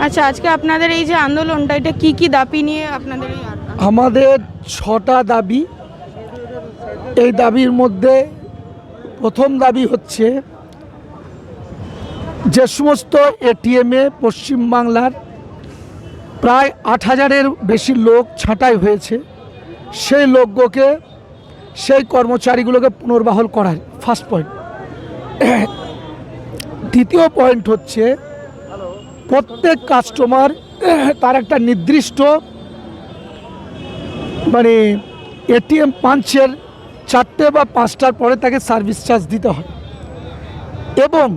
আচ্ছা, আজকে আপনাদের এই যে আন্দোলনটা, এটা কি কি দাবি নিয়ে আপনাদের এই আমাদের 6টা দাবি। এই দাবির মধ্যে প্রথম দাবি হচ্ছে যে সমস্ত এটিএমে পশ্চিমবাংলার প্রায় 8,000-এর বেশি লোক ছাঁটাই হয়েছে, সেই লোকগুলোকে, সেই কর্মচারীগুলোকে পুনর্বহাল করার ফার্স্ট পয়েন্ট। দ্বিতীয় পয়েন্ট হচ্ছে প্রত্যেক কাস্টমার তার একটা নির্দিষ্ট এটিএম পাঞ্চের 4টে বা 5টার পরে তাকে সার্ভিস চার্জ দিতে হয়, এবং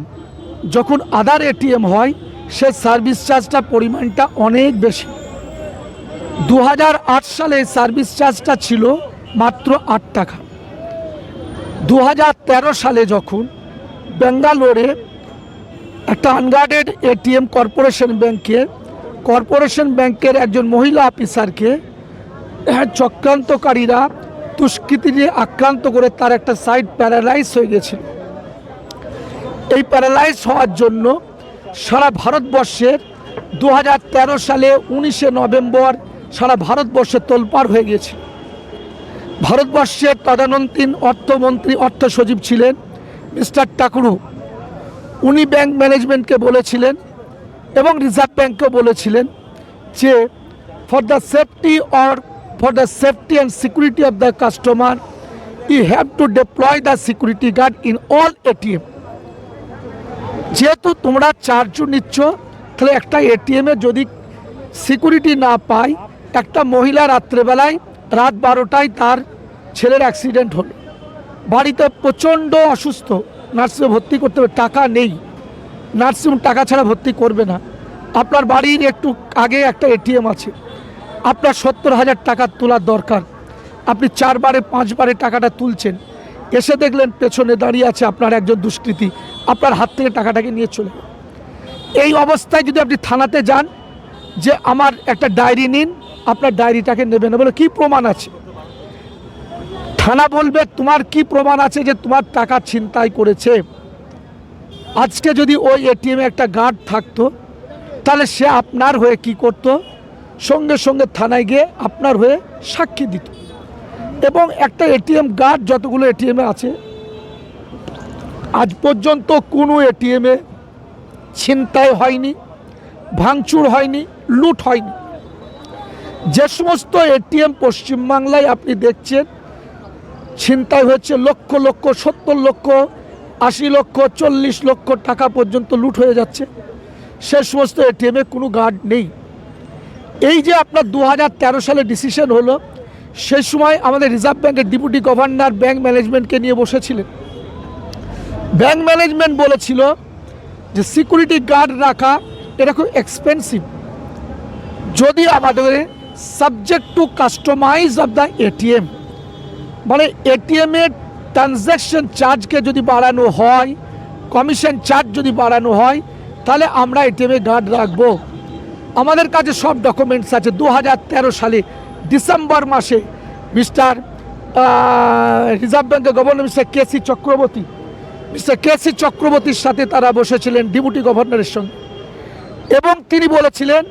যখন আদার এটিএম হয় সে সার্ভিস চার্জটা পরিমাণটা অনেক বেশি। 2008 সালে সার্ভিস চার্জটা ছিল মাত্র 8 টাকা। 2013 সালে যখন ব্যাঙ্গালোরে একটা আনগার্ডেড এটিএম কর্পোরেশন ব্যাংকের একজন মহিলা অফিসারকে চক্রান্তকারীরা দুষ্কৃতী দিয়ে আক্রান্ত করে তার একটা সাইড প্যারালাইজ হয়ে গেছিল। এই প্যারালাইজ হওয়ার জন্য সারা ভারতবর্ষের 2013 সালে 19শে নভেম্বর সারা ভারতবর্ষে তোলপাড় হয়ে গেছে। ভারতবর্ষের তদানীন্তন অর্থমন্ত্রী, অর্থ সচিব ছিলেন মিস্টার টাকুরু। উনি ব্যাংক ম্যানেজমেন্টকে বলেছিলেন এবং রিজার্ভ ব্যাঙ্ককেও বলেছিলেন যে for the safety and security of the customer you have to deploy the security guard in all ATM. যেহেতু তোমরা চার্জও নিচ্ছ, তাহলে একটা এটিএমে যদি সিকিউরিটি না পায়, একটা মহিলা রাত্রেবেলায় রাত 12টায় তার ছেলের অ্যাক্সিডেন্ট হলো, বাড়িতে প্রচণ্ড অসুস্থ, নার্সিংহোমে ভর্তি করতে হবে, টাকা নেই, নার্সিংহোম টাকা ছাড়া ভর্তি করবে না। আপনার বাড়ির একটু আগে একটা এটিএম আছে, আপনার 70,000 টাকা তোলার দরকার, আপনি 4বারে 5বারে টাকাটা তুলছেন, এসে দেখলেন পেছনে দাঁড়িয়ে আছে আপনার একজন দুষ্কৃতী, আপনার হাত থেকে টাকাটাকে নিয়ে চলে গেল। এই অবস্থায় যদি আপনি থানাতে যান যে আমার একটা ডায়েরি নিন, আপনার ডায়েরিটাকে নেবে না, বলে কী প্রমাণ আছে? থানা বলবে তোমার কি প্রমাণ আছে যে তোমার টাকা ছিনতাই করেছে? আজকে যদি ওই এটিএমে একটা গার্ড থাকতো, তাহলে সে আপনার হয়ে কি করত? সঙ্গে সঙ্গে থানায় গিয়ে আপনার হয়ে সাক্ষী দিত। এবং একটা এটিএম গার্ড যতগুলো এটিএমে আছে, আজ পর্যন্ত কোনো এটিএমে ছিনতাই হয়নি, ভাঙচুর হয়নি, লুট হয়নি। যে সমস্ত এটিএম পশ্চিমবাংলায় আপনি দেখছেন ছিনতাই হয়েছে, লক্ষ লক্ষ, 70 লক্ষ, 80 লক্ষ, 40 লক্ষ টাকা পর্যন্ত লুট হয়ে যাচ্ছে, সে সমস্ত এটিএমে কোনো গার্ড নেই। এই যে আপনার 2013 সালে ডিসিশন হলো, সেই সময় আমাদের রিজার্ভ ব্যাঙ্কের ডেপুটি গভর্নর ব্যাংক ম্যানেজমেন্টকে নিয়ে বসেছিলেন। ব্যাংক ম্যানেজমেন্ট বলেছিল যে সিকিউরিটি গার্ড রাখা এটা খুব এক্সপেন্সিভ, যদি আমাদের subject to customize of the ATM, মানে এটিএমের ট্রানজ্যাকশন চার্জকে যদি বাড়ানো হয়, কমিশন চার্জ যদি বাড়ানো হয়, তাহলে আমরা এটিএমে গার্ড রাখবো। আমাদের কাছে সব ডকুমেন্টস আছে। 2013 সালে ডিসেম্বর মাসে রিজার্ভ ব্যাঙ্কের গভর্নর মিস্টার কেসি চক্রবর্তীর সাথে তারা বসেছিলেন ডেপুটি গভর্নরের সঙ্গে, এবং তিনি বলেছিলেন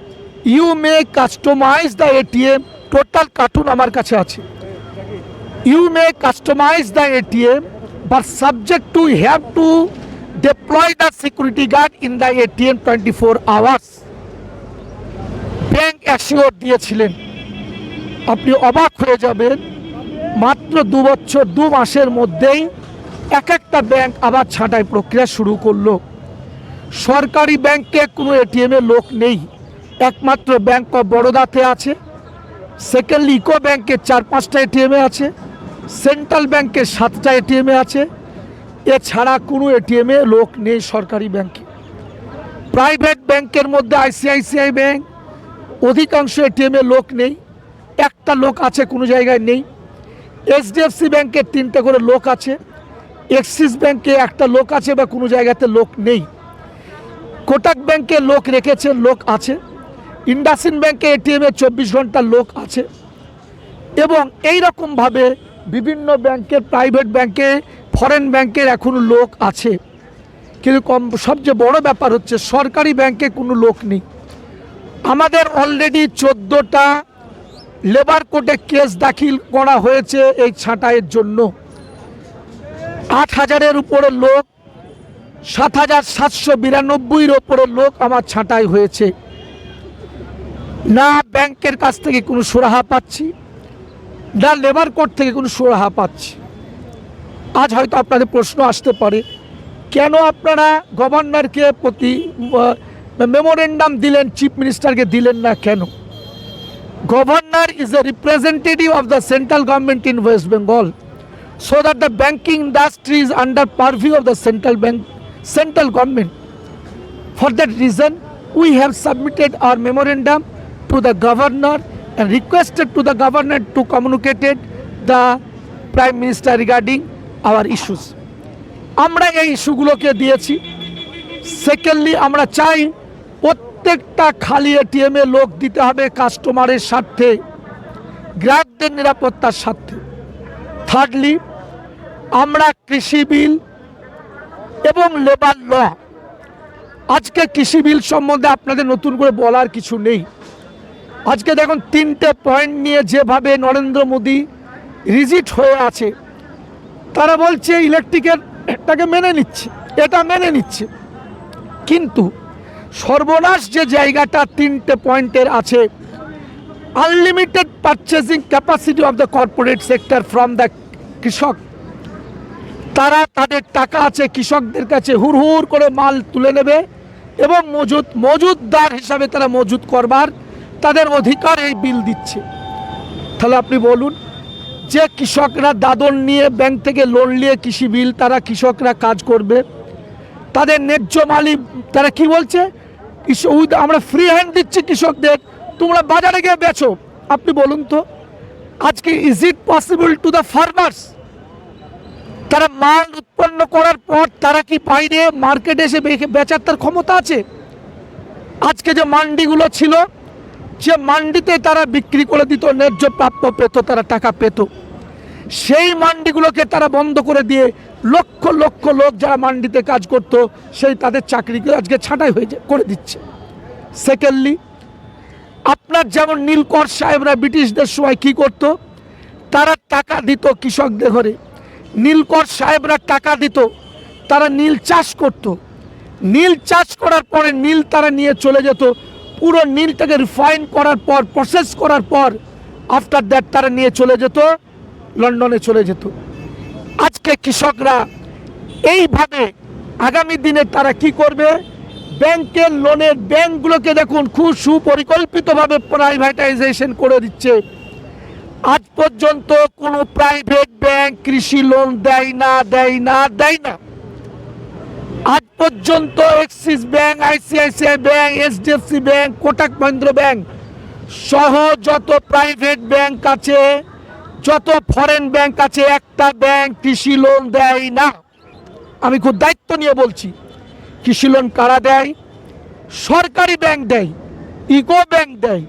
you may customize the ATM, total cartoon আমার কাছে আছে, you may customize the ATM but subject to have to deploy the security guard in the ATM 24 hours. Bank assure দিয়েছিলেন। আপনি অবাক হয়ে যাবেন, মাত্র 2 বছর 2 মাসের মধ্যেই একটা ব্যাংক আবার ছাঁটাই প্রক্রিয়া শুরু করলো। সরকারি ব্যাংকে কোনো এটিএমে লোক নেই, একমাত্র ব্যাংক অফ বরোদাতে আছে, সেকেন্ডলি ইকো ব্যাংকে 4-5টা এটিএমে আছে, সেন্ট্রাল ব্যাংকের 7টা এটিএমে আছে, এছাড়া কোনো এটিএমে লোক নেই সরকারি ব্যাংকে। প্রাইভেট ব্যাংকের মধ্যে আইসিআইসিআই ব্যাংক, অধিকাংশ এটিএমে লোক নেই, একটা লোক আছে কোনো জায়গায় নেই। এইচডিএফসি ব্যাংকের 3টে করে লোক আছে, এক্সিস ব্যাংকে একটা লোক আছে বা কোনো জায়গাতে লোক নেই। কোটাক ব্যাংকে লোক রেখেছে, লোক আছে। ইন্ডাসইন্ড ব্যাংকে এটিএমে 24 ঘন্টা লোক আছে। এবং এই রকমভাবে বিভিন্ন ব্যাংকের, প্রাইভেট ব্যাংকে, ফরেন ব্যাংকের এখনও লোক আছে। কিন্তু সবচেয়ে বড় ব্যাপার হচ্ছে সরকারি ব্যাংকে কোনো লোক নেই। আমাদের অলরেডি 14টা লেবার কোর্টে কেস দাখিল করা হয়েছে এই ছাঁটাইয়ের জন্য। 8,000-এর উপরে লোক, 7,792-এর উপরে লোক আমার ছাঁটাই হয়েছে। না ব্যাংকের কাছ থেকে কোনো সুরাহা পাচ্ছি, না লেবার কোর্ট থেকে কোনো সুরাহা পাচ্ছি। আজ হয়তো আপনাদের প্রশ্ন আসতে পারে, কেন আপনারা গভর্নরকে মেমোরেন্ডাম দিলেন, চিফ মিনিস্টারকে দিলেন না কেন? Governor is a representative of the central government in West Bengal, so that the banking industry is under purview of the central government. For that reason, we have submitted our memorandum to the governor and requested to the governor to communicate the prime minister regarding our issues. আমরা এই ইস্যুগুলোকে দিয়েছি। Secondly, আমরা চাই প্রত্যেকটা খালি এটিএমে লোক দিতে হবে কাস্টমারের স্বার্থে, গ্রাহকদের নিরাপত্তার স্বার্থে। থার্ডলি, আমরা কৃষি বিল এবং লেবার ল, আজকে কৃষি বিল সম্বন্ধে আপনাদের নতুন করে বলার কিছু নেই। আজকে দেখুন 3টে পয়েন্ট নিয়ে যেভাবে নরেন্দ্র মোদী রিজিট হয়ে আছে, তারা বলছে ইলেকট্রিকেরটাকে মেনে নিচ্ছে, এটা মেনে নিচ্ছে, কিন্তু সর্বনাশ যে জায়গাটা 3টে পয়েন্টের আছে, unlimited purchasing capacity of the corporate sector from the কৃষক। তারা তাদের টাকা আছে কৃষকদের কাছে, হুড় করে মাল তুলে নেবে এবং মজুদদার হিসাবে তারা মজুদ করবার তাদের অধিকার এই বিল দিচ্ছে। তাহলে আপনি বলুন, যে কৃষকরা দাদন নিয়ে ব্যাংক থেকে লোন নিয়ে কৃষি বিল তারা কৃষকরা কাজ করবে, তাদের ন্যায্য মালিক তারা কি বলছে, আমরা ফ্রি হ্যান্ড দিচ্ছি কৃষকদের, তোমরা বাজারে গিয়ে বেচো। আপনি বলুন তো, আজকে is it possible to the farmers? তারা মাল উৎপন্ন করার পর তারা কি বাইরে মার্কেটে এসে বেচার তার ক্ষমতা আছে? আজকে যে মান্ডিগুলো ছিল, যে মান্ডিতে তারা বিক্রি করে দিত, ন্যায্য প্রাপ্য পেত, তারা টাকা পেত, সেই মান্ডিগুলোকে তারা বন্ধ করে দিয়ে লক্ষ লক্ষ লোক যারা মান্ডিতে কাজ করত, সেই তাদের চাকরিকে আজকে ছাঁটাই হয়ে করে দিচ্ছে। সেকেন্ডলি, আপনার যেমন নীলকর সাহেবরা ব্রিটিশদের সময় কি করত, তারা টাকা দিত কৃষকদের ঘরে, নীলকর সাহেবরা টাকা দিত, তারা নীল চাষ করত, নীল চাষ করার পরে নীল তারা নিয়ে চলে যেত, পুরো নীলটাকে রিফাইন করার পর, প্রসেস করার পর, আফটার দ্যাট তারা নিয়ে চলে যেত লন্ডনে চলে যেত। আজকে কৃষকরা এইভাবে আগামী দিনে তারা কি করবে, ব্যাংকের লোনের, ব্যাংকগুলোকে দেখুন খুব সুপরিকল্পিতভাবে প্রাইভেটাইজেশন করে দিচ্ছে। আজ পর্যন্ত কোনো প্রাইভেট ব্যাংক কৃষি লোন দেয় না। আজ পর্যন্ত axis bank, ICICI bank, HDFC bank, Kotak Mahindra bank সহ যত প্রাইভেট ব্যাংক আছে, যত ফরেন ব্যাংক আছে, একটা ব্যাংক কৃষি লোন দেয় না। আমি খুব দায়িত্ব নিয়ে বলছি, কৃষি লোন কারা দেয়? সরকারি ব্যাংক দেয়, ইকো ব্যাংক দেয়,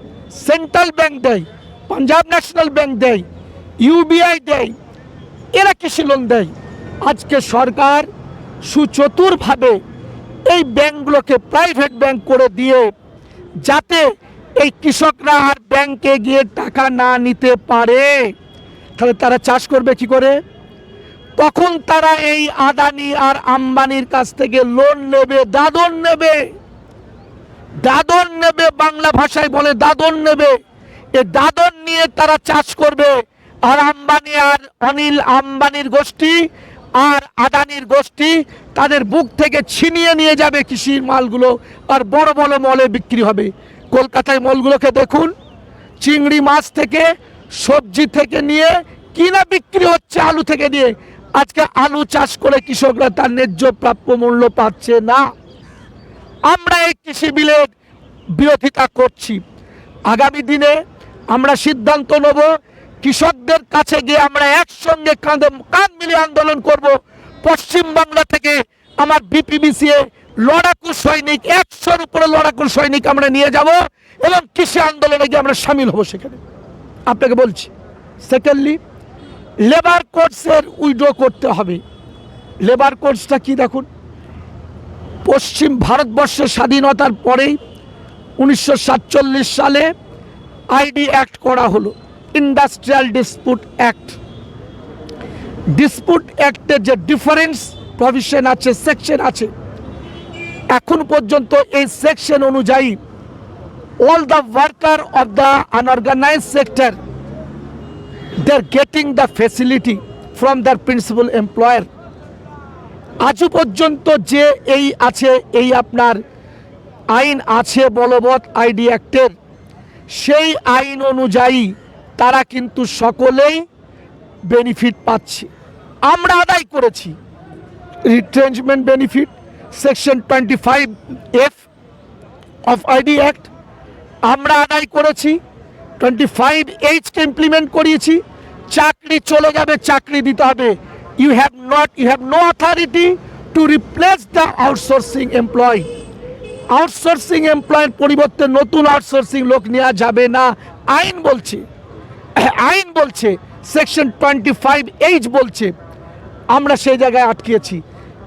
সেন্ট্রাল ব্যাংক দেয়, পাঞ্জাব ন্যাশনাল ব্যাংক দেয়, ইউবিআই দেয়, এরা কৃষি লোন দেয়। আজকে সরকার সুচতুরভাবে এই ব্যাংকগুলোকে প্রাইভেট ব্যাংক করে দিয়ে, যাতে এই কৃষকরা আর ব্যাংকে গিয়ে টাকা না নিতে পারে। তাহলে তারা চাষ করবে কি করে? তখন তারা এই আদানি আর আম্বানির কাছ থেকে লোন নেবে, দাদন নেবে, বাংলা ভাষায় বলে দাদন নেবে। এই দাদন নিয়ে তারা চাষ করবে, আর আম্বানি আর অনিল আম্বানির গোষ্ঠী আর আদানির গোষ্ঠী তাদের বুক থেকে ছিনিয়ে নিয়ে যাবে কৃষির মালগুলো, আর বড় বড় মলে বিক্রি হবে। কলকাতায় মলগুলোকে দেখুন, চিংড়ি মাছ থেকে, সবজি থেকে নিয়ে কিনা বিক্রি হচ্ছে, আলু থেকে নিয়ে। আজকে আলু চাষ করে কৃষকরা তার ন্যায্য প্রাপ্য মূল্য পাচ্ছে না। আমরা এই কৃষি বিলের বিরোধিতা করছি। আগামী দিনে আমরা সিদ্ধান্ত নেব, কৃষকদের কাছে গিয়ে আমরা একসঙ্গে কাঁধ মিলিয়ে আন্দোলন করব। পশ্চিমবাংলা থেকে আমার বিপিবিসিএ লড়াকু সৈনিক, 100-র উপরে লড়াকু সৈনিক আমরা নিয়ে যাব এবং কৃষি আন্দোলনে গিয়ে আমরা সামিল হব সেখানে, আপনাকে বলছি। সেকেন্ডলি, লেবার কোর্টসের উইড্র করতে হবে। লেবার কোর্টসটা কি দেখুন, পশ্চিম ভারতবর্ষের স্বাধীনতার পরেই 1947 সালে আইডি অ্যাক্ট করা হলো, ইন্ডাস্ট্রিয়াল ডিসপুট অ্যাক্ট। ডিসপুট অ্যাক্টের যে ডিফারেন্স প্রভিশন আছে, সেকশন আছে, এখন পর্যন্ত এই সেকশন অনুযায়ী all the worker of the unorganized sector, they're getting the facility from their principal employer. আজও পর্যন্ত যে এই আছে, এই আপনার আইন আছে বলবৎ আইডি অ্যাক্টের, সেই আইন অনুযায়ী তারা কিন্তু সকলেই বেনিফিট পাচ্ছে। আমরা আদায় করেছি retrenchment benefit, section 25F of ID act আমরা আদায় করেছি, 25H-কে ইমপ্লিমেন্ট করিয়েছি। চাকরি চলে যাবে, চাকরি দিতে হবে। You have no authority to replace the outsourcing employee. Outsourcing এমপ্লয়ের পরিবর্তে নতুন আউটসোর্সিং লোক নেওয়া যাবে না, আইন বলছে সেকশন 25H বলছে। আমরা সেই জায়গায় আটকেছি।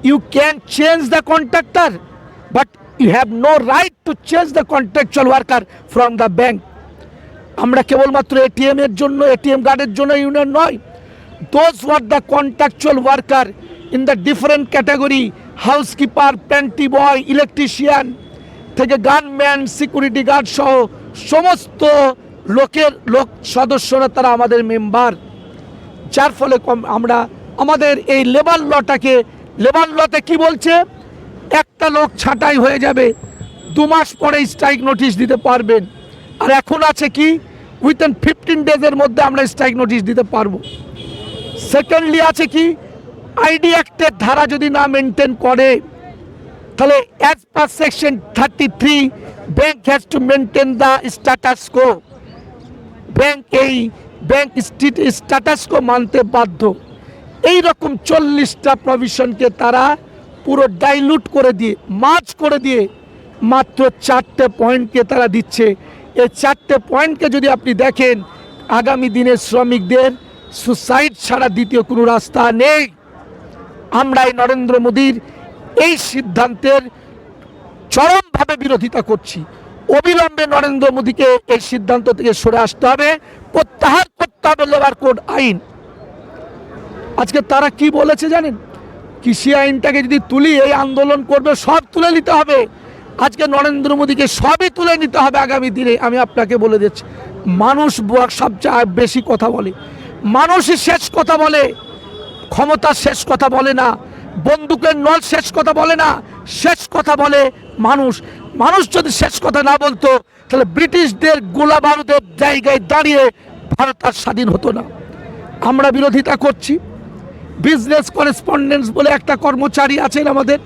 You can change the contractor, but you have no right to change the contractual worker from the bank. আমরা কেবলমাত্র এটিএম এর জন্য, এটিএম কার্ডের জন্য ইউনিয়ন নয়। those were the contractual worker in the different category, housekeeper, panty boy, electrician থেকে gunman, security guard সহ সমস্ত লোক সদস্যরা তারা আমাদের মেম্বার। যার ফলে আমরা আমাদের এই লেবার লতে কি বলছে, একটা লোক ছাঁটাই হয়ে যাবে, 2 মাস পরে স্ট্রাইক নোটিশ দিতে পারবেন। আর এখন আছে কি, উইথিন 15 ডেজের মধ্যে আমরা স্ট্রাইক নোটিশ দিতে পারবো। সেকেন্ডলি আছে কি, আইডি অ্যাক্টের ধারা যদি না মেনটেন করে, তাহলে as per section 33 bank has to maintain the status co. Bank status কো মানতে বাধ্য। এইরকম 40টা প্রভিশনকে তারা পুরো ডাইলুট করে দিয়ে, মার্জ করে দিয়ে মাত্র 4টে পয়েন্টকে তারা দিচ্ছে। এই 4টে পয়েন্টকে যদি আপনি দেখেন, আগামী দিনে শ্রমিকদের সুসাইড ছাড়া দ্বিতীয় কোনো রাস্তা নেই। আমরা এই নরেন্দ্র মোদীর এই সিদ্ধান্তের চরমভাবে বিরোধিতা করছি। অবিলম্বে নরেন্দ্র মোদীকে এই সিদ্ধান্ত থেকে সরে আসতে হবে, প্রত্যাহার করতে হবে লেবার কোড আইন। আজকে তারা কি বলেছে জানেন, কৃষি আইনটাকে যদি তুলি, এই আন্দোলন করবে, সব তুলে নিতে হবে। আজকে নরেন্দ্র মোদীকে সবই তুলে নিতে হবে আগামী দিনে। আমি আপনাকে বলে দিচ্ছি, মানুষ সবচেয়ে বেশি কথা বলে, মানুষই শেষ কথা বলে, ক্ষমতা শেষ কথা বলে না, বন্দুকের নল শেষ কথা বলে না, শেষ কথা বলে মানুষ। মানুষ যদি শেষ কথা না বলতো, তাহলে ব্রিটিশদের গোলা বারুদের জায়গায় দাঁড়িয়ে ভারত আর স্বাধীন হতো না। আমরা বিরোধিতা করছি। বিজনেস করেসপন্ডেন্স বলে একটা কর্মচারী আছেন আমাদের,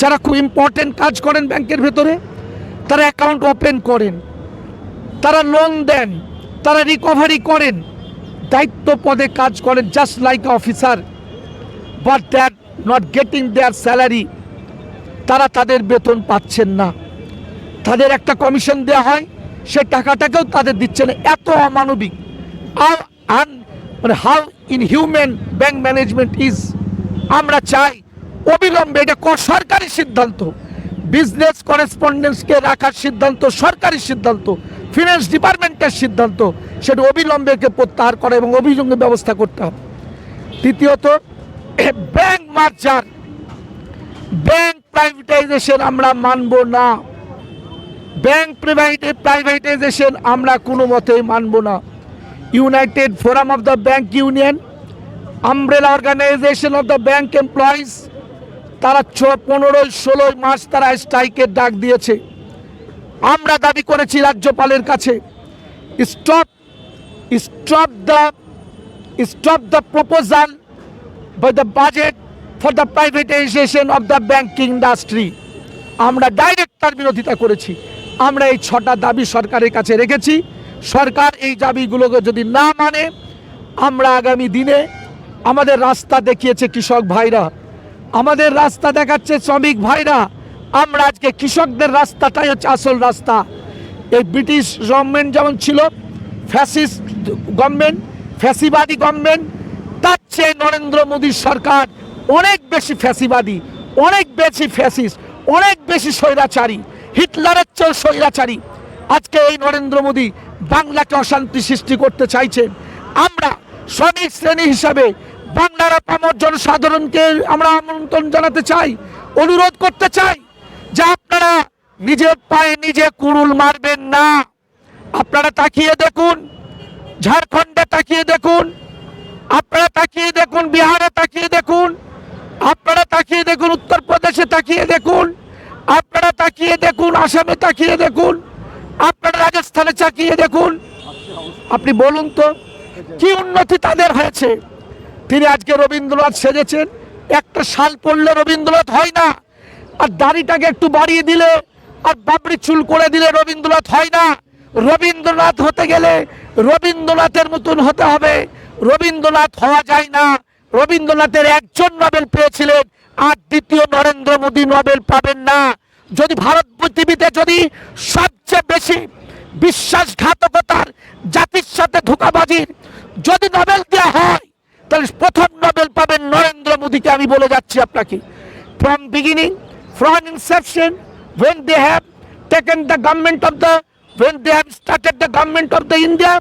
যারা খুব ইম্পর্টেন্ট কাজ করেন ব্যাংকের ভেতরে। তারা অ্যাকাউন্ট ওপেন করেন, তারা লোন দেন, তারা রিকভারি করেন, দায়িত্ব পদে কাজ করেন, just like officer, but they are not getting their salary. তারা তাদের বেতন পাচ্ছেন না, তাদের একটা কমিশন দেওয়া হয়, সে টাকাটাকেও তাদের দিচ্ছে না। এত অমানবিক, মানে how inhuman bank management is. আমরা চাই অবিলম্বে, এটা সরকারি সিদ্ধান্ত, বিজনেস করেসপন্ডেন্সকে রাখার সিদ্ধান্ত সরকারি সিদ্ধান্ত, ফিনান্স ডিপার্টমেন্টের সিদ্ধান্ত, সেটা অবিলম্বেকে প্রত্যাহার করা এবং অভিযোগের ব্যবস্থা করতে হবে। তৃতীয়ত, ব্যাংক মার্জার, ব্যাংক প্রাইভেটাইজেশন আমরা মানব না। ব্যাংক প্রাইভেটাইজেশন আমরা কোনো মতেই মানব না। United Forum of the Bank Union, umbrella organisation of the bank employees, তারা 15-16 মাস তারা স্ট্রাইকের ডাক দিয়েছে। আমরা দাবি করেছি রাজ্যপালের কাছে, stop the proposal by the budget for the privatization of the banking industry. আমরা ডাইরেক্ট তার বিরোধিতা করেছি। আমরা এই 6টা দাবি সরকারের কাছে রেখেছি। সরকার এই দাবিগুলোকে যদি না মানে, আমরা আগামী দিনে, আমাদের রাস্তা দেখিয়েছে কৃষক ভাইরা, আমাদের রাস্তা দেখাচ্ছে শ্রমিক ভাইরা। আমরা আজকে কৃষকদের রাস্তাটাই হচ্ছে আসল রাস্তা। এই ব্রিটিশ গভর্নমেন্ট যেমন ছিল ফ্যাসিস্ট গভর্নমেন্ট, ফ্যাসিবাদী গভর্নমেন্ট, তার চেয়ে নরেন্দ্র মোদীর সরকার অনেক বেশি ফ্যাসিবাদী, অনেক বেশি ফ্যাসিস্ট, অনেক বেশি স্বৈরাচারী। হিটলারের চেয়ে স্বৈরাচারী। আজকে এই নরেন্দ্র মোদী বাংলাকে অশান্তি সৃষ্টি করতে চাইছেন। আমরা শ্রমিক শ্রেণী হিসাবে বাংলার আপামর জনসাধারণকে আমরা আমন্ত্রণ জানাতে চাই, অনুরোধ করতে চাই যে আপনারা নিজের পায়ে নিজে কুড়ুল মারবেন না। আপনারা তাকিয়ে দেখুন, ঝাড়খণ্ডে তাকিয়ে দেখুন, আপনারা তাকিয়ে দেখুন বিহারে তাকিয়ে দেখুন, আপনারা তাকিয়ে দেখুন উত্তরপ্রদেশে তাকিয়ে দেখুন, আপনারা তাকিয়ে দেখুন আসামে তাকিয়ে দেখুন, আপনারা রাজস্থানে তাকিয়ে দেখুন। আপনি বলুন তো কি উন্নতি তাদের হয়েছে? তিনি আজকে রবীন্দ্রনাথ সেজেছেন, একটা শাল পরলে রবীন্দ্রনাথ হয় না, আর দাড়িটাকে একটু বাড়িয়ে দিলে আর বাবরি চুল করে দিলে রবীন্দ্রনাথ হয় না। রবীন্দ্রনাথ হতে গেলে রবীন্দ্রনাথের মতন হতে হবে। রবীন্দ্রনাথ হওয়া যায় না। রবীন্দ্রনাথের একজন নোবেল পেয়েছিলেন, আর দ্বিতীয় নরেন্দ্র মোদী নোবেল পাবেন না। যদি ভারত পৃথিবীতে যদি সবচেয়ে বেশি বিশ্বাসঘাতকতার, জাতির সাথে ধোঁকাবাজির যদি নোবেল দেওয়া হয়, তাহলে প্রথম নোবেল পাবেন নরেন্দ্র মোদীকে। আমি বলে যাচ্ছি আপনাকে, from beginning, from Inception, when they have taken the government of the, when they have started the government of the India,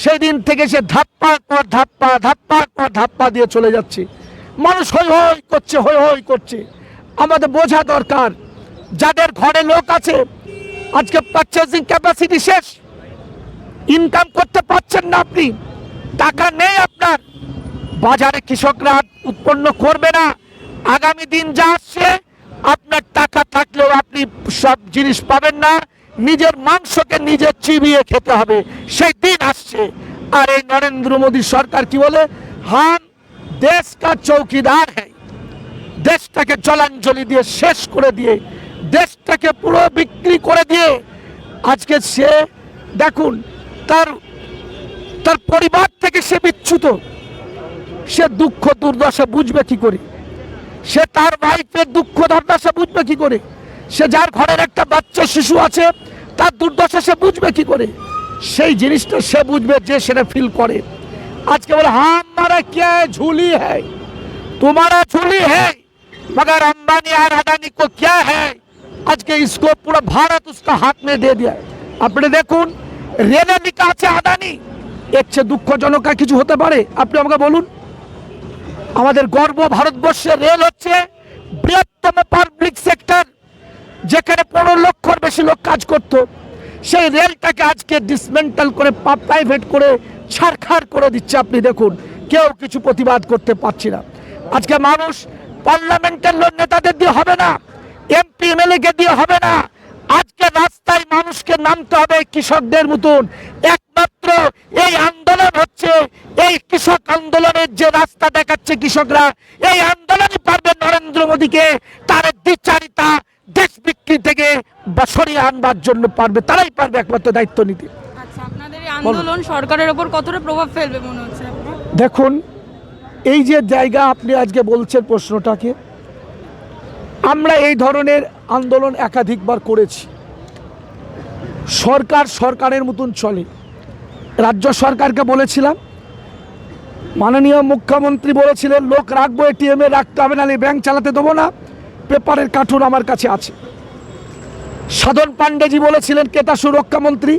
সেই দিন থেকে সে ধাপ্পার পর ধাপ্পা, ধাপ্পার পর ধাপ্পা দিয়ে চলে যাচ্ছে। মানুষ হই হই করছে, হই হই করছে। আমাদের বোঝা দরকার, যাদের ঘরে লোক আছে আজকে পারচেজিং ক্যাপাসিটি শেষ, ইনকাম করতে পারছেন না, আপনি টাকা নেই আপনার, বাজারে কৃষকরা উৎপন্ন করবে না। আগামী দিন যা আসছে, আপনার টাকা থাকলেও আপনি সব জিনিস পাবেন না, নিজের মাংসকে নিজে চিবিয়ে খেতে হবে, সেই দিন আসছে। আর এই নরেন্দ্র মোদী সরকার কি বলে, হাম দেশ কা চৌকিদার হ্যায়। দেশটাকে জলাঞ্জলি দিয়ে শেষ করে দিয়ে, দেশটাকে পুরো বিক্রি করে দিয়ে আজকে সে দেখুন তার তার পরিবার থেকে সে বিচ্যুত। সে দুঃখ দুর্দশা বুঝবে কি করে? সে তার ওয়াইফের দুঃখ দুর্দশা বুঝবে কি করে? সে যার ঘরের একটা বাচ্চা শিশু আছে তার দুর্দশা সে বুঝবে কি করে? সেই জিনিসটা সে বুঝবে যে সেটা ফিল করে। আজকে বলে हमारा क्या झोली है, तुम्हारा झोली है, मगर अंबानी और अडानी को क्या है? आज के इसको पूरा भारत उसका हाथ में दे दिया। আপনি দেখুন রেলে লেখা আছে আদানি, এর চেয়ে দুঃখজনক আর কিছু হতে পারে? আপনি আমাকে বলুন। আমাদের গর্ব, ভারতবর্ষের রেল হচ্ছে বৃহত্তম পাবলিক সেক্টর, যেখানে 15 লক্ষর বেশি লোক কাজ করত। সেই রেলটাকে আজকে ডিসমেন্টাল করে প্রাইভেট করে ছারখার করে দিচ্ছে। আপনি দেখুন কেউ কিছু প্রতিবাদ করতে পারছে না। আজকে মানুষ পার্লামেন্টের নেতাদের দিয়ে হবে না, এমপি এমএলএ কে দিয়ে হবে না, আজকে রাস্তায় মানুষকে নামতে হবে কৃষকদের মতন। একমাত্র এই আন্দোলন হচ্ছে, এই কৃষক আন্দোলনের যে রাস্তা দেখাচ্ছে কৃষকরা, এই আন্দোলনই পারবে নরেন্দ্র মোদীকে তার দ্বিচারিতা, দেশ বিক্রি থেকে সরিয়ে আনবার জন্য পারবে, তারাই পারবে একমাত্র দায়িত্ব নিতে। আচ্ছা, আপনাদের এই আন্দোলন সরকারের উপর কতটা প্রভাব ফেলবে মনে হচ্ছে আপনার? দেখুন এই যে জায়গা আপনি আজকে বলছেন প্রশ্নটাকে, আমরা এই ধরনের আন্দোলন একাধিকবার করেছি। সরকার সরকারের মতন চলে। রাজ্য সরকারকে বলেছিলাম, মাননীয় মুখ্যমন্ত্রী বলেছিলেন লোক রাখবো, এটিএমে রাখতে হবে, নাহলে ব্যাংক চালাতে দেবো না, পেপারের কার্টুন আমার কাছে আছে। সাধন পান্ডেজি বলেছিলেন ক্রেতা সুরক্ষা মন্ত্রী,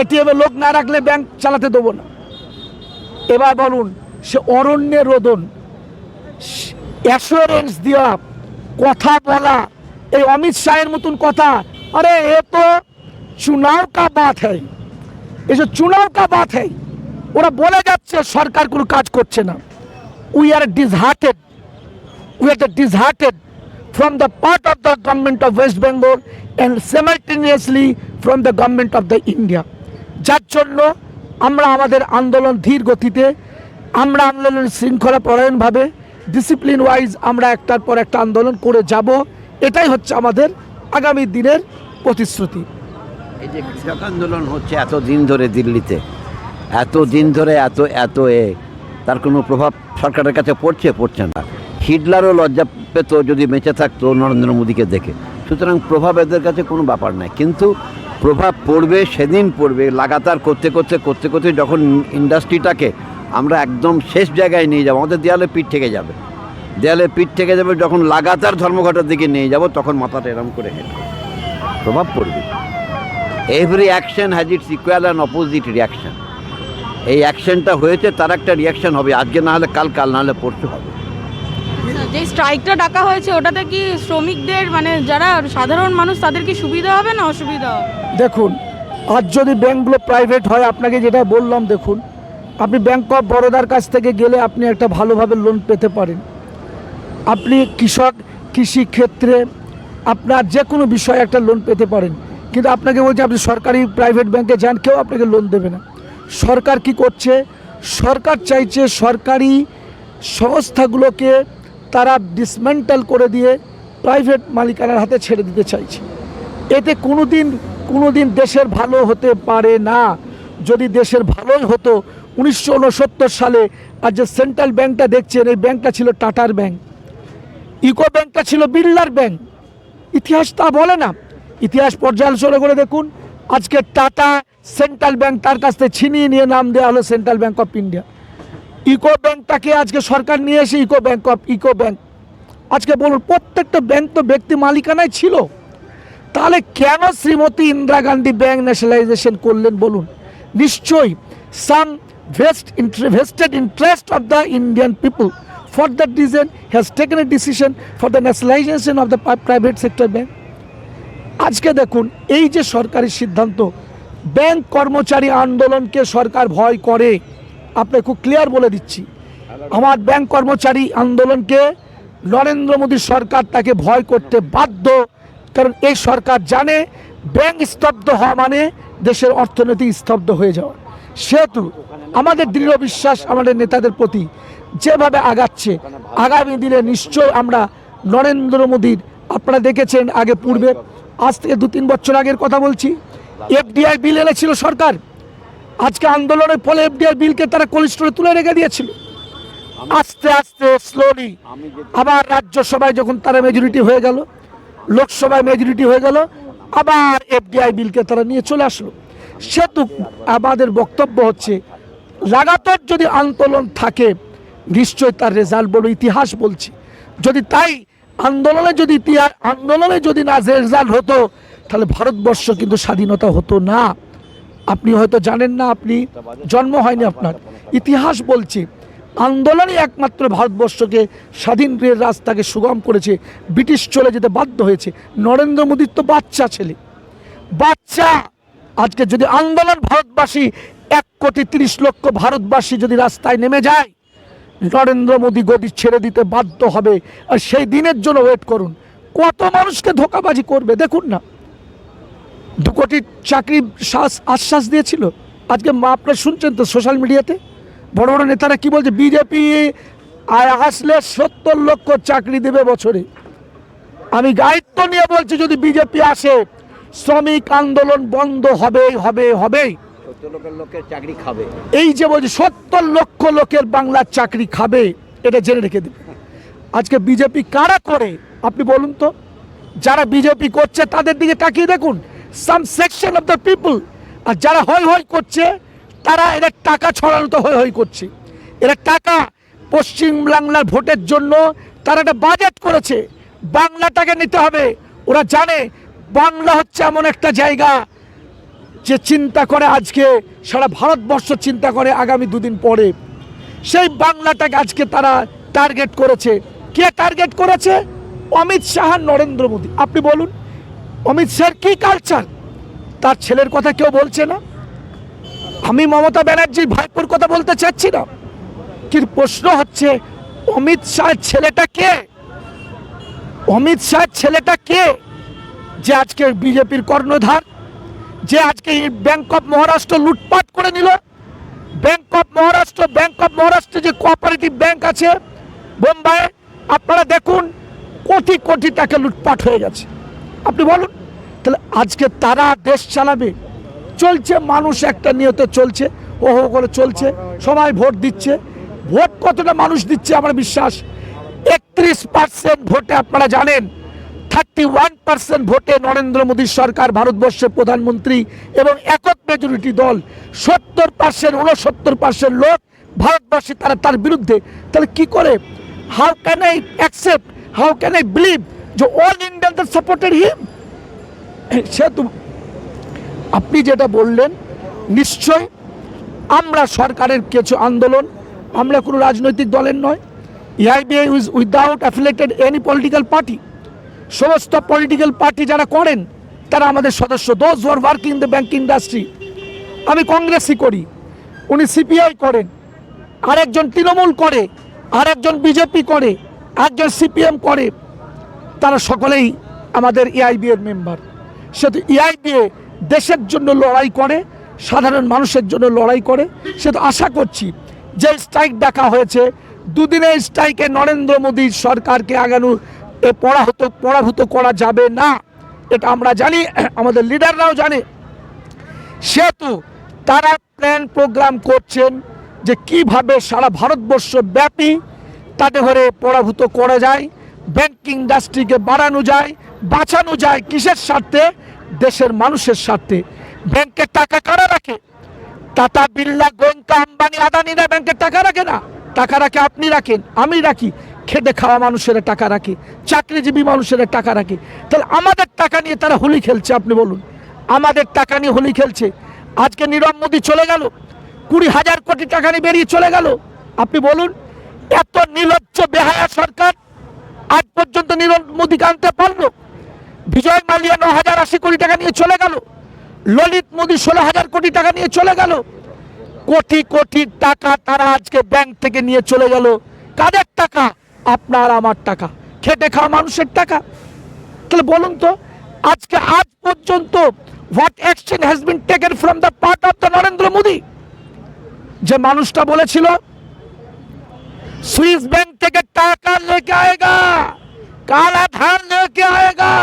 এটিএমে লোক না রাখলে ব্যাংক চালাতে দেবো না। এবার বলুন, সে অরণ্যে রোদন, অ্যাসুরেন্স দেওয়া, কথা বলা, এই অমিত শাহের মতন কথা, আরে এ তো চুনাও কা বাত হ্যায়, এসব চুনাও কা বাত হ্যায়। ওরা বলে যাচ্ছে সরকার কোনো কাজ করছে না। We are disheartened, we are the disheartened from the part of the government of West Bengal and simultaneously from the government of the India. যার জন্য আমরা আমাদের আন্দোলন ধীর গতিতে, আমরা আন্দোলন শৃঙ্খলা পরায়ণভাবে ডিসিপ্লিন ওয়াইজ আমরা একটার পর একটা আন্দোলন করে যাব। এটাই হচ্ছে আমাদের আগামী দিনের প্রতিশ্রুতি। এই যে কৃষক আন্দোলন হচ্ছে এতদিন ধরে দিল্লিতে, এতদিন ধরে এত তার কোনো প্রভাব সরকারের কাছে পড়ছে না। হিটলারও লজ্জা পেত যদি বেঁচে থাকতো নরেন্দ্র মোদীকে দেখে। সুতরাং প্রভাব এদের কাছে কোনো ব্যাপার নয়, কিন্তু প্রভাব পড়বে, সেদিন পড়বে। লাগাতার করতে করতে যখন ইন্ডাস্ট্রিটাকে আমরা একদম শেষ জায়গায় নিয়ে যাবো, আমাদের দেয়ালে পিঠ থেকে যাবে, যখন লাগাতার ধর্মঘটের দিকে নিয়ে যাব, তখন মাথাটা এরম করে হেঁটে প্রভাব পড়বে। Every action has its equal and opposite reaction. এই অ্যাকশনটা হয়েছে, তার একটা রিয়াকশন হবে, আজকে না হলে কাল, কাল না হলে পরশু হবে। যে স্ট্রাইকটা ডাকা হয়েছে ওটাতে কি শ্রমিকদের মানে যারা সাধারণ মানুষ তাদের কি সুবিধা হবে না অসুবিধা হবে? দেখুন, আজ যদি ব্যাঙ্কগুলো প্রাইভেট হয়, আপনাকে যেটা বললাম, দেখুন আপনি ব্যাঙ্ক অফ বরোদার কাছ থেকে গেলে আপনি একটা ভালোভাবে লোন পেতে পারেন। আপনি কৃষি ক্ষেত্রে আপনার যে কোনো বিষয়ে একটা লোন পেতে পারেন। কিন্তু আপনাকে বলছে আপনি সরকারি প্রাইভেট ব্যাংকে যান, কেউ আপনাকে লোন দেবে না। সরকার কি করছে? সরকার চাইছে সরকারি সংস্থাগুলোকে তারা ডিসমেন্টাল করে দিয়ে প্রাইভেট মালিকানার হাতে ছেড়ে দিতে চাইছে। এতে কোনো দিন দেশের ভালো হতে পারে না। যদি দেশের ভালোই হতো, 1969 সালে আর যে সেন্ট্রাল ব্যাংকটা দেখছেন, এই ব্যাংকটা ছিল টাটার ব্যাংক, ইউকো ব্যাংকটা ছিল বিড়লার ব্যাংক। ইতিহাস তা বলে না। ইতিহাস পর্যালোচনা করে দেখুন, আজকে টাটা সেন্ট্রাল ব্যাংক তার কাছ থেকে ছিনিয়ে নিয়ে নাম দেওয়া হলো central bank of India. UCO ব্যাংকটাকে আজকে সরকার নিয়ে এসে ইউকো ব্যাংক। আজকে বলুন, প্রত্যেকটা ব্যাংক তো ব্যক্তি মালিকানায় ছিল। তাহলে কেন শ্রীমতী ইন্দিরা গান্ধী ব্যাংক ন্যাশনালাইজেশন করলেন বলুন? নিশ্চয়ই সাম vested interest of the Indian people. For that reason, has taken a decision for the nationalization of the private sector bank. আজকে দেখুন, এই যে সরকারি সিদ্ধান্ত, ব্যাংক কর্মচারী আন্দোলনকে সরকার ভয় করে। আপনাকে খুব ক্লিয়ার বলে দিচ্ছি, আমার ব্যাংক কর্মচারী আন্দোলনকে নরেন্দ্র মোদী সরকার তাকে ভয় করতে বাধ্য। কারণ এই সরকার জানে ব্যাংক স্তব্ধ হওয়া মানে দেশের অর্থনীতি স্তব্ধ হয়ে যাওয়া। সেহেতু আমাদের দৃঢ় বিশ্বাস আমাদের নেতাদের প্রতি, যেভাবে আগাচ্ছে, আগামী দিনে নিশ্চয় আমরা নরেন্দ্র মোদীর, আপনারা দেখেছেন আগে পূর্বে, আজ থেকে 2-3 বছর আগের কথা বলছি, এফডিআই বিল এনেছিল সরকার। আজকে আন্দোলনের ফলে এফডিআই বিলকে তারা কোল্ড স্টোরে তুলে রেখে দিয়েছিল। আস্তে আস্তে স্লোলি আবার রাজ্যসভায় যখন তারা মেজরিটি হয়ে গেল, লোকসভায় মেজরিটি হয়ে গেল, আবার এফডিআই বিলকে তারা নিয়ে চলে আসলো। সেহেতু আমাদের বক্তব্য হচ্ছে, লাগাতার যদি আন্দোলন থাকে নিশ্চয় তার রেজাল্ট বলবে। ইতিহাস বলছি, যদি তাই আন্দোলনে যদি না রেজাল্ট হতো, তাহলে ভারতবর্ষ কিন্তু স্বাধীনতা হতো না। আপনি হয়তো জানেন না, আপনি জন্ম হয়নি আপনার। ইতিহাস বলছে আন্দোলনই একমাত্র ভারতবর্ষকে স্বাধীনের রাস্তাকে সুগম করেছে। ব্রিটিশ চলে যেতে বাধ্য হয়েছে। নরেন্দ্র মোদীর তো বাচ্চা ছেলে, বাচ্চা। আজকে যদি আন্দোলন ভারতবাসী 1,30,00,000 ভারতবাসী যদি রাস্তায় নেমে যায়, নরেন্দ্র মোদী গদি ছেড়ে দিতে বাধ্য হবে। আর সেই দিনের জন্য ওয়েট করুন। কত মানুষকে ধোঁকাবাজি করবে দেখুন না। 2 কোটি চাকরি আশ্বাস দিয়েছিল। আজকে আপনারা শুনছেন তো সোশ্যাল মিডিয়াতে বড় বড় নেতারা কি বলছে, বিজেপি আসলে 70 লক্ষ চাকরি দেবে বছরে। আমি দায়িত্ব নিয়ে বলছি, যদি বিজেপি আসে, শ্রমিক আন্দোলন বন্ধ হবেই। 70 লক্ষ লোকের চাকরি খাবে। এই যে বলছি 70 লক্ষ লোকের বাংলার চাকরি খাবে, এটা জেনে রেখে দেবে। আজকে বিজেপি কারা করে আপনি বলুন তো? যারা বিজেপি করছে তাদের দিকে তাকিয়ে দেখুন, সাম সেকশন অফ দ্য পিপল। আর যারা হই করছে, তারা এরা টাকা ছড়ানো হই করছে। এরা টাকা পশ্চিম বাংলার ভোটের জন্য তারা একটা বাজেট করেছে, বাংলাটাকে নিতে হবে। ওরা জানে বাংলা হচ্ছে এমন একটা জায়গা যে চিন্তা করে, আজকে সারা ভারতবর্ষ চিন্তা করে আগামী 2 দিন পরে। সেই বাংলাটাকে আজকে তারা টার্গেট করেছে। কে টার্গেট করেছে? অমিত শাহ, নরেন্দ্র মোদী। আপনি বলুন, অমিত শাহর কি কালচার? তার ছেলের কথা কেউ বলছে না। আমি মমতা ব্যানার্জির ভাইপোর কথা বলতে চাচ্ছি না, কিন্তু প্রশ্ন হচ্ছে অমিত শাহের ছেলেটা কে? অমিত শাহের ছেলেটা কে যে আজকে বিজেপির কর্ণধার, যে আজকে ব্যাংক অফ মহারাষ্ট্র লুটপাট করে নিল? ব্যাংক অফ মহারাষ্ট্র যে কোঅপারেটিভ ব্যাংক আছে বোম্বাইয়ে, আপনারা দেখুন কোটি টাকা লুটপাট হয়ে গেছে। আপনি বলুন, তাহলে আজকে তারা দেশ চালাবে? চলছে, মানুষ একটা নিয়তে চলছে, হো করে চলছে, সবাই ভোট দিচ্ছে। ভোট কতটা মানুষ দিচ্ছে আমার বিশ্বাস 31% ভোটে, আপনারা জানেন 31% ভোটে নরেন্দ্র মোদী সরকার ভারতবর্ষের প্রধানমন্ত্রী এবং একক মেজরিটি দল। 69% লোক ভারতবর্ষে তারা তার বিরুদ্ধে। তাহলে কি করে? How can I accept, how can I believe যে অল ইন্ডিয়ান সাপোর্টেড হিম? সেহেতু আপনি যেটা বললেন, নিশ্চয় আমরা সরকারের কিছু আন্দোলন, আমরা কোনো রাজনৈতিক দলের নয়, EIBA is without affiliated any political party. সমস্ত পলিটিক্যাল পার্টি যারা করেন তারা আমাদের সদস্য, those who are working in the banking industry. আমি কংগ্রেসই করি, উনি সিপিআই করেন, আরেকজন তৃণমূল করে, আরেকজন বিজেপি করে, একজন সিপিএম করে, তারা সকলেই আমাদের ইআইবিএর মেম্বার। সেহেতু ইআইবিএ দেশের জন্য লড়াই করে, সাধারণ মানুষের জন্য লড়াই করে। সেহেতু আশা করছি যে স্ট্রাইক ডাকা হয়েছে, দুদিনের স্ট্রাইকে নরেন্দ্র মোদী সরকারকে আগানো পরাভূত করা যাবে না, এটা আমরা জানি, আমাদের লিডাররাও জানে। সেহেতু তারা প্ল্যান প্রোগ্রাম করছেন যে কিভাবে সারা ভারতবর্ষ ব্যাপী তাতে করে পরাভূত করা যায়, ব্যাংকিং ইন্ডাস্ট্রিকে বাড়ানো যায়, বাঁচানো যায়। কিসের স্বার্থে? দেশের মানুষের স্বার্থে। ব্যাংকের টাকা কারা রাখে? টাটা, বিড়লা, গোয়েঙ্কা, আম্বানি, আদানিরা ব্যাংকের টাকা রাখে না। টাকা রাখে আপনি রাখেন, আমি রাখি, খেটে খাওয়া মানুষেরা টাকা রাখে, চাকরিজীবী মানুষেরা টাকা রাখে। তাহলে আমাদের টাকা নিয়ে তারা হোলি খেলছে। আপনি বলুন, আমাদের টাকা নিয়ে হোলি খেলছে। আজকে নীরব মোদী চলে গেল, 20,000 কোটি টাকা নিয়ে বেরিয়ে চলে গেল। আপনি বলুন, এত নির্লজ্জ বেহায়া সরকার আজ পর্যন্ত নীরব মোদীকে আনতে পারলো? বিজয় মালিয়া 9,080 কোটি টাকা নিয়ে চলে গেল, ললিত মোদী 16,000 কোটি টাকা নিয়ে চলে গেল। কোটি কোটি টাকা তারা আজকে ব্যাংক থেকে নিয়ে চলে গেল। কাদের টাকা? আপনার আমার টাকা, খেটে খাওয়া মানুষের টাকা। তাহলে বলুন তো, আজকে আজ পর্যন্ত what action has been taken from the part of the Narendra Modi? যে মানুষটা বলেছিল সুইস बैंक থেকে টাকা लेके आएगा, काला धन लेके आएगा,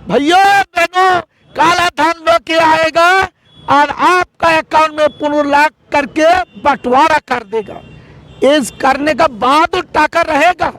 भैया बहनों काला धन लेके आएगा और आपका अकाउंट में 15 लाख करके बंटवारा कर देगा। इस करने का बाद टाका रहेगा।